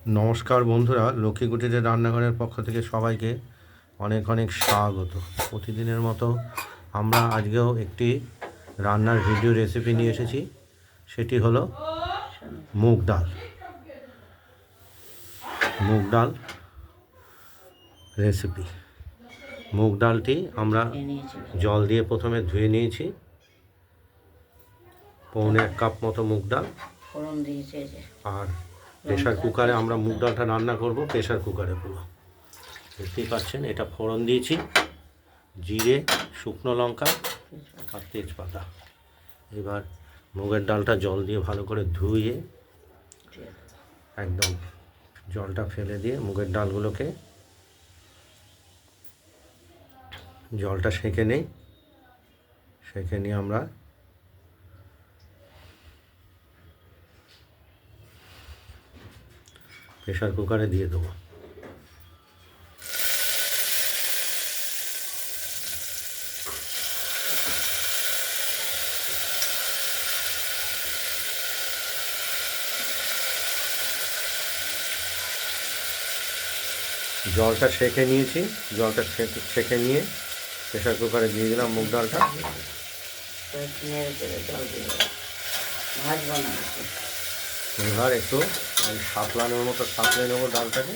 নমস্কার বন্ধুরা, লক্ষ্মী কুটিরের রান্নাঘরের পক্ষ থেকে সবাইকে অনেক অনেক স্বাগত। প্রতিদিনের মতো আমরা আজকেও একটি রান্নার ভিডিও রেসিপি নিয়ে এসেছি। সেটি হলো মুগ ডাল রেসিপি। মুগ ডালটি আমরা জল দিয়ে প্রথমে ধুয়ে নিয়েছি। 1.25 কাপ মতো মুগ ডাল। আর প্রেশার কুকারে আমরা মুগ ডালটা রান্না করব। প্রেশার কুকারে পুরো দেখতেই পাচ্ছেন, এটা ফোড়ন দিয়েছি, জিরে, শুকনো লঙ্কা আর তেজপাতা। এবার মুগের ডালটা জল দিয়ে ভালো করে ধুয়ে একদম জলটা ফেলে দিয়ে মুগের ডালগুলোকে জলটা সেঁকে নিই। সেঁকে নিয়ে আমরা প্রেশার কুকারে দিয়ে দেবো। জলটা সেঁকে নিয়েছি। জলটা সেঁকে নিয়ে প্রেশার কুকারে দিয়ে দিলাম মুগ ডালটা। এবার একটু সাঁতলানোর মতো সাঁতলে নেবো ডালটাকে।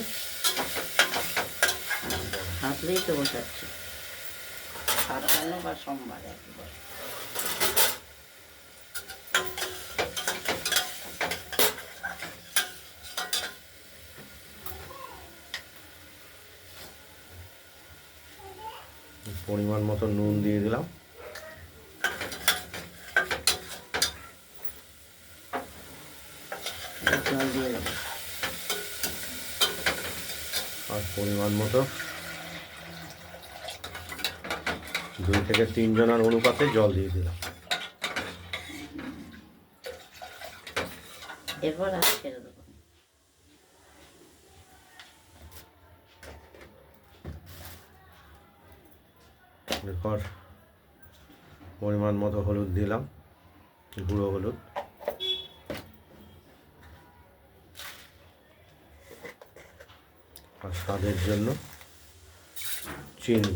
সাঁতলেই তো বসাচ্ছি, সাঁতলানো বা সোমবার একবার। পরিমাণ মতো নুন দিয়ে দিলাম। জল দিয়ে দেবো। আর পরিমাণ মতো 2 থেকে 3 জনের অনুপাতে জল দিয়ে দিলাম। এরপর আর ছেড়ে দেবো। এরপর পরিমাণ মতো হলুদ দিলাম, গুঁড়ো হলুদ। আর স্বাদের জন্য চিনি।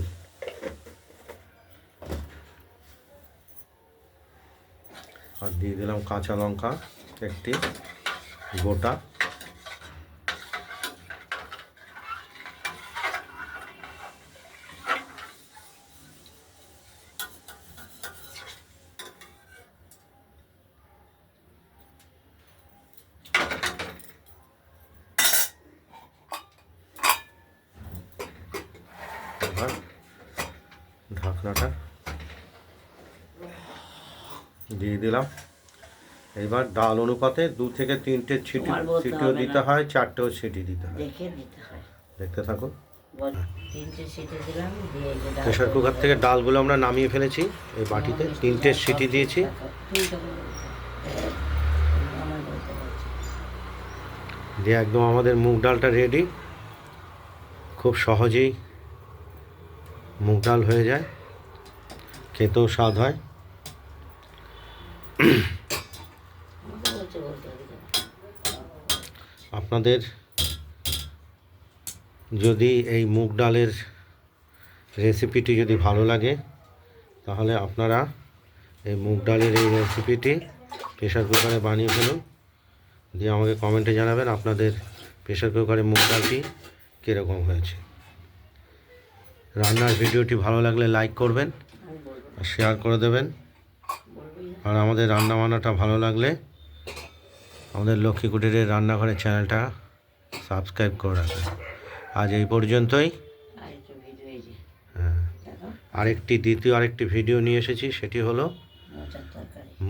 আর দিয়ে দিলাম কাঁচা লঙ্কা একটি গোটা। এবার ঢাকনাটা দিয়ে দিলাম। এবার ডাল অনুপাতে 2 থেকে 3টে সিটিও দিতে হয়, 4টেও সিটি দিতে হয়। দেখতে থাকুন। প্রেশার কুকার থেকে ডালগুলো আমরা নামিয়ে ফেলেছি। এই বাটিতে 3টে সিটি দিয়েছি। দিয়ে একদম আমাদের মুগ ডালটা রেডি। খুব সহজেই মুগ ডাল হয়ে যায়, খেতেও স্বাদ হয়। আপনাদের যদি এই মুগ ডালের রেসিপিটি যদি ভালো লাগে, তাহলে আপনারা এই মুগ ডালের এই রেসিপিটি প্রেশার কুকারে বানিয়ে ফেলুন। দিয়ে আমাকে কমেন্টে জানাবেন আপনাদের প্রেশার কুকারে মুগ ডালটি কীরকম হয়েছে। রান্নার ভিডিওটি ভালো লাগলে লাইক করবেন আর শেয়ার করে দেবেন। আর আমাদের রান্না বান্নাটা ভালো লাগলে আমাদের লক্ষ্মী কুটিরের রান্নাঘরের চ্যানেলটা সাবস্ক্রাইব করে রাখবেন। আজ এই পর্যন্তই। হ্যাঁ, আরেকটি ভিডিও নিয়ে এসেছি। সেটি হলো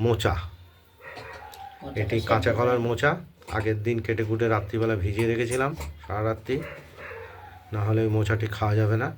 মোচা। এটি কাঁচা কলার মোচা। আগের দিন কেটে কুটে রাত্রিবেলা ভিজিয়ে রেখেছিলাম সারা রাত্রি, না হলে ওই মোচাটি খাওয়া যাবে না।